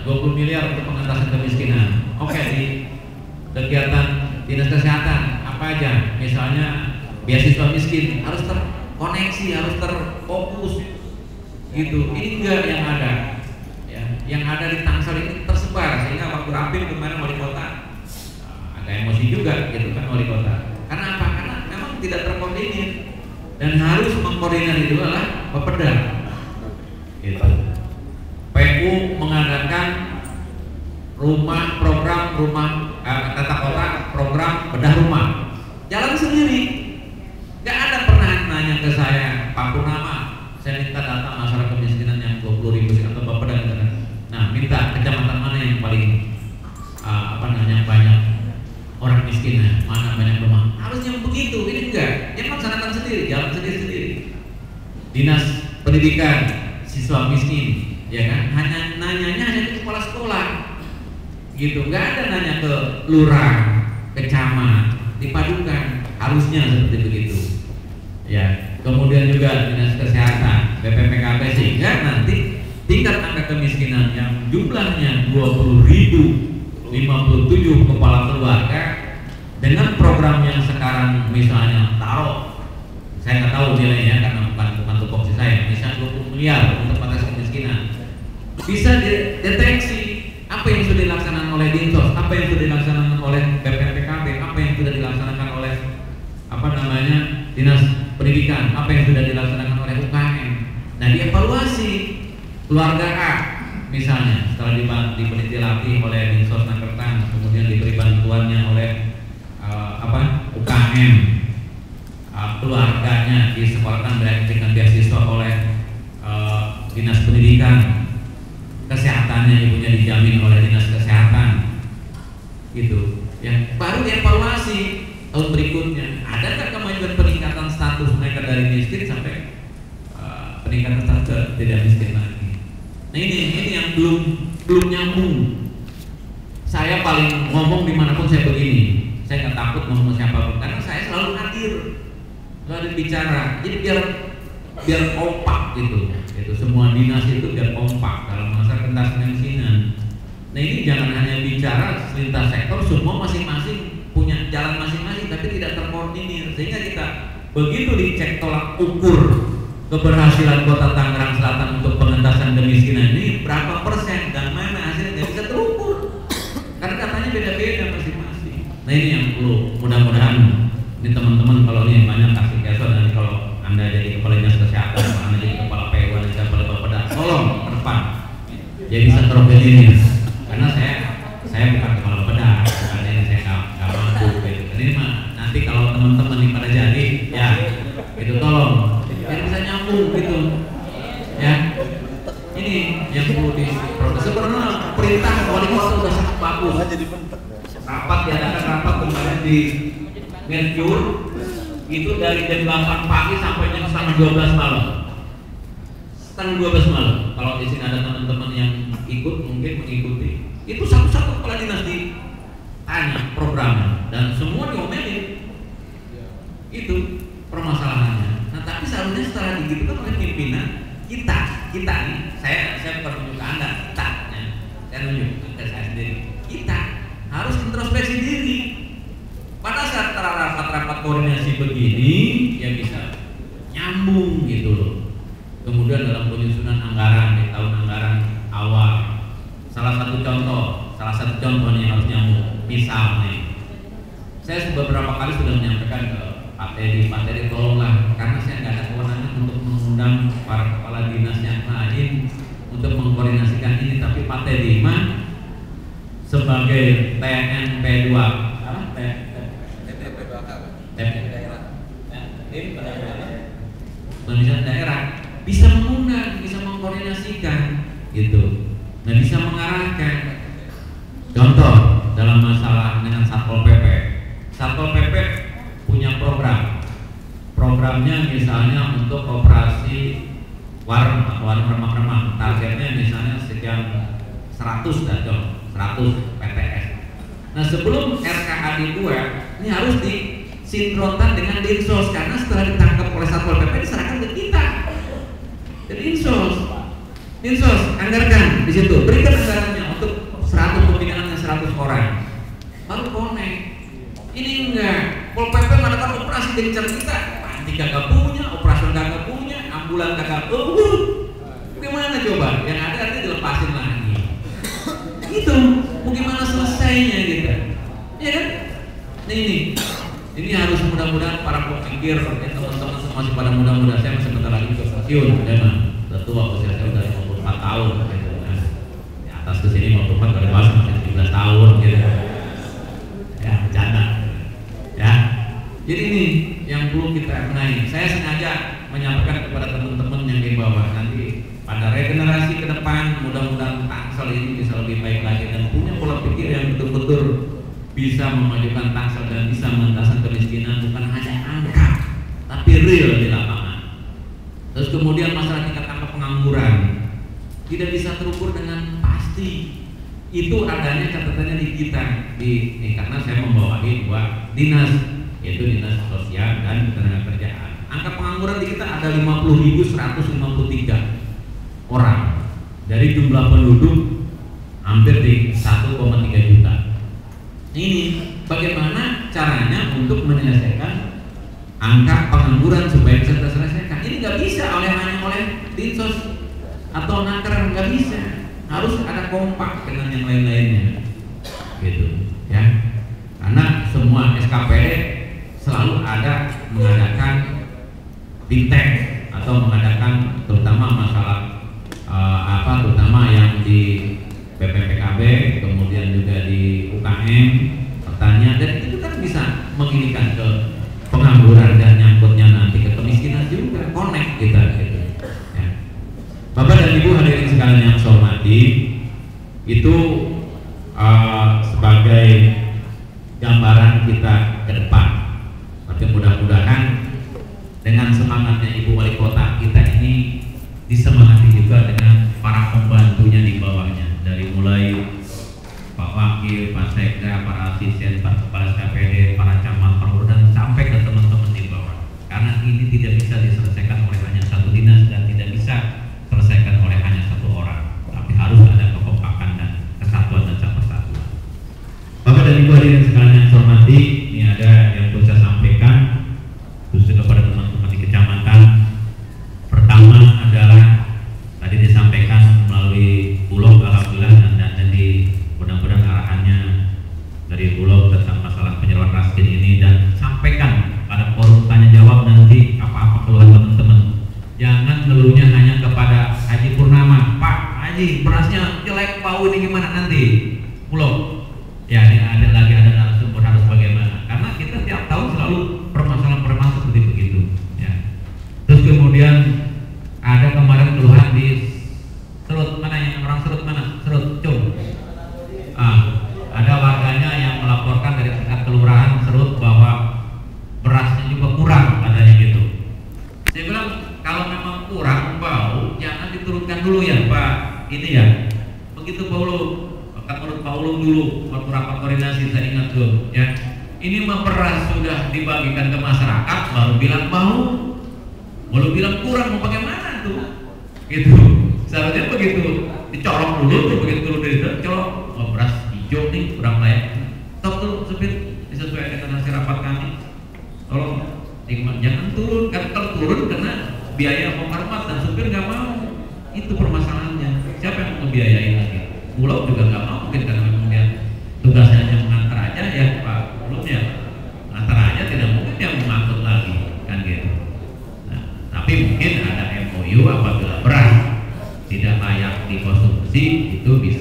20 miliar untuk pengentasan kemiskinan. Oke, di kegiatan dinas kesehatan apa aja? Misalnya beasiswa miskin harus terkoneksi, harus terfokus gitu. Ini enggak yang ada. Ya, yang ada di Tangsel ini tersebar sehingga waktu rapim kemarin wali kota agak emosi juga gitu kan wali kota. Karena apa? Karena memang tidak terkoordinir dan harus mengkoordinir itu adalah Bapeda. Gitu. PU mengadakan program rumah tata kota, program bedah rumah, jalan sendiri. Gak ada pernah nanya ke saya, Pak Purnama, saya minta data masalah kemiskinan yang 20.000 atau Bapak dan nah minta kecamatan mana yang paling banyak orang miskin, mana banyak rumah. Harusnya begitu, ini enggak. Dia melaksanakan sendiri, jalan sendiri. Dinas pendidikan siswa miskin, ya kan? Nanyanya hanya ke sekolah-sekolah, gitu. Nggak ada nanya ke lurah, ke camat, dipadukan. Harusnya seperti begitu. Ya. Kemudian juga dinas kesehatan, BPPKB sehingga nanti tingkat angka kemiskinan yang jumlahnya 20.057 kepala keluarga dengan program yang sekarang misalnya taruh, saya nggak tahu nilainya karena bukan tupoksi saya, misalnya 20 miliar untuk batas kemiskinan, bisa dideteksi apa yang sudah dilaksanakan oleh Dinsos, apa yang sudah dilaksanakan oleh BPPKB, apa yang sudah dilaksanakan oleh dinas pendidikan, apa yang sudah dilaksanakan oleh UKM. Nah, dievaluasi keluarga A misalnya setelah diberi latih oleh Dinsos Nakertan, kemudian diberi bantuannya oleh UKM, keluarganya disekolahkan dengan beasiswa oleh dinas pendidikan, kesehatannya ibunya dijamin oleh dinas kesehatan, gitu. Ya, baru dievaluasi tahun berikutnya. Ada nggak kemajuan peningkatan status mereka dari miskin sampai peningkatan status tidak miskin lagi? Nah, ini yang belum nyambung. Saya paling ngomong dimanapun saya begini. Saya nggak takut ngomong siapapun karena saya selalu hadir, selalu bicara. Jadi biar kompak gitu. Itu semua dinas itu biar kompak dalam masalah pengentasan kemiskinan. Nah, ini jangan hanya bicara lintas sektor, semua masing-masing punya jalan masing-masing tapi tidak terkoordinir sehingga kita begitu dicek tolak ukur keberhasilan Kota Tangerang Selatan untuk pengentasan kemiskinan ini berapa persen dan mana hasilnya bisa terukur karena datanya beda-beda masing-masing. Nah, ini yang perlu mudah-mudahan ini teman-teman kalau ini banyak kasih keso dan kalau Anda jadi kepala dinas kesehatan, kalau Anda jadi kepala PU dan saya kepala Bapeda, tolong ke depan jadi bisa terkoordinir karena saya bukan kepala Bapeda, karena ini saya nggak mampu gitu. Dan ini mah nanti kalau teman-teman ini pada jadi ya itu tolong biar bisa nyambung gitu ya. Ini yang perlu diproses. Sebenarnya perintah wali kota sudah sangat bagus. Rapat diadakan rapat kemarin di Ngenjur itu dari jam 8 pagi sampai jam setengah 12 malam. Setengah 12 malam. Kalau di sini ada teman-teman yang ikut mungkin mengikuti. Itu satu-satu kepala dinas ditanya programnya dan semua diomelin. Itu permasalahannya. Nah, tapi seharusnya setelah digitukan oleh pimpinan kita nih, saya bukan menunjuk ke Anda, kita ya. Saya menunjuk ke saya sendiri. Kita harus introspeksi diri. Pada saat rapat-rapat koordinasi begini ya bisa nyambung gitu loh. Kemudian dalam penyusunan anggaran di tahun anggaran awal, salah satu contohnya yang harus nyambung. Misalnya, saya beberapa kali sudah menyampaikan ke Pak Teddy tolonglah, karena saya nggak ada kewenangan untuk mengundang para kepala dinas yang lain untuk mengkoordinasikan ini, tapi Pak Teddy mah sebagai TNP2 daerah bisa mengundang, bisa mengkoordinasikan gitu. Nah, bisa mengarahkan. Contoh dalam masalah dengan Satpol PP. Satpol PP punya programnya misalnya untuk operasi warung remang-remang. Targetnya misalnya sekian 100 PTS. Nah, sebelum RKA dibuat, ini harus disinkronkan dengan Dinsos karena setelah ditangkap oleh Satpol PP diserahkan ke kita. Jadi Dinsos anggarkan di situ, berikan anggarannya untuk connect. Ini enggak. Pol PP mengadakan operasi di incar kita, panti kagak punya, operasi kagak punya, ambulan kagak. Gimana coba? Yang ada nanti dilepasin lagi. Itu bagaimana selesainya gitu. Ya kan? Nah ini harus mudah-mudahan para pemikir, teman-teman semua masih pada muda-muda. Saya masih bentar lagi ke stasiun, memang. Tentu waktu saya udah 54 tahun gitu. Nah, di atas kesini 54 dari bawah masih 17 tahun gitu. Ya, bercanda. Ya. Jadi ini yang perlu kita benahi. Saya sengaja menyampaikan kepada teman-teman yang di bawah, nanti pada regenerasi ke depan mudah-mudahan Tangsel ini bisa lebih baik lagi dan punya pola pikir yang betul-betul bisa memajukan Tangsel dan bisa mengentaskan kemiskinan, bukan hanya angka tapi real di lapangan. Terus kemudian masalah tingkat angka pengangguran tidak bisa terukur dengan pasti. Itu adanya catatannya di kita karena saya membawahi dua dinas, yaitu dinas sosial dan ketenagakerjaan. Angka pengangguran di kita ada 50.153 orang dari jumlah penduduk hampir di 1,3 juta. Ini bagaimana caranya untuk menyelesaikan angka pengangguran supaya bisa terselesaikan? Ini nggak bisa hanya oleh dinsos atau naker, nggak bisa. Harus ada kompak dengan yang lain-lainnya, gitu ya. Karena semua SKPD selalu ada mengadakan fintech atau mengadakan terutama masalah terutama yang di BPPKB, kemudian juga di UKM, pertanian, dan itu kan bisa menginikan ke pengangguran dan nyangkutnya nanti ke kemiskinan juga, connect kita gitu. Ya. Bapak dan Ibu hadirin sekalian yang saya hormati, itu sebagai gambaran kita ke depan. Tapi mudah-mudahan dengan semangatnya Ibu Wali Kota kita ini disemangati juga dengan para pembantunya di bawahnya, dari mulai Pak Wakil, Pak Sekda, para asisten, Pak Kepala SKPD, para camat, perludan, sampai ke teman-teman di bawah. Karena ini tidak bisa diselesaikan oleh hanya satu dinas dan tidak bisa diselesaikan oleh hanya satu orang, tapi harus ada kekompakan dan kesatuan dan persatuan. Bapak dan Ibu hadirin sekalian yang saya hormati, ini ada yang perlu saya sampaikan khususnya kepada teman-teman di kecamatan. Pertama adalah tadi disampaikan melalui Bulog, alhamdulillah, dan di mudah-mudahan arahannya dari Bulog tentang masalah penyeluruhan raskin ini, dan sampaikan pada forum tanya jawab nanti apa-apa keluhan teman-teman. Jangan ngeluhnya hanya kepada Haji Purnama, Pak Haji berasnya jelek, bau, ini gimana nanti Bulog? Ya, ini ada narasumber harus bagaimana? Karena kita tiap tahun selalu permasalahan seperti begitu. Ya. Terus kemudian ada kemarin keluhan di Serut, mana yang orang Serut, mana? Serut, Cung. Ada warganya yang melaporkan dari tingkat kelurahan Serut bahwa berasnya juga kurang, katanya gitu. Saya bilang kalau memang kurang bau, jangan diturunkan dulu ya Pak. Ini ya, begitu Paulo, menurut Paulo dulu waktu rapat koordinasi saya ingat tuh, ya. Ini mah beras sudah dibagikan ke masyarakat, baru bilang bau. Kalau bilang kurang mau bagaimana tuh? Gitu. Seharusnya begitu dicolok dulu tuh, begitu turun dari itu, colok, beras hijau nih kurang layak. Stop tuh supir, disesuaikan dengan hasil rapat kami. Tolong jangan turun, kan kalau turun kena biaya hormat dan supir nggak mau. Itu permasalahannya. Siapa yang mau ngebiayain lagi? Bulog juga nggak mau, mungkin karena memang dia tugasnya hanya mengantar aja ya Pak. Belum ya, mengantar aja, tidak mungkin yang mengangkut lagi, kan gitu. Tapi mungkin ada MOU apabila beras tidak layak dikonsumsi itu bisa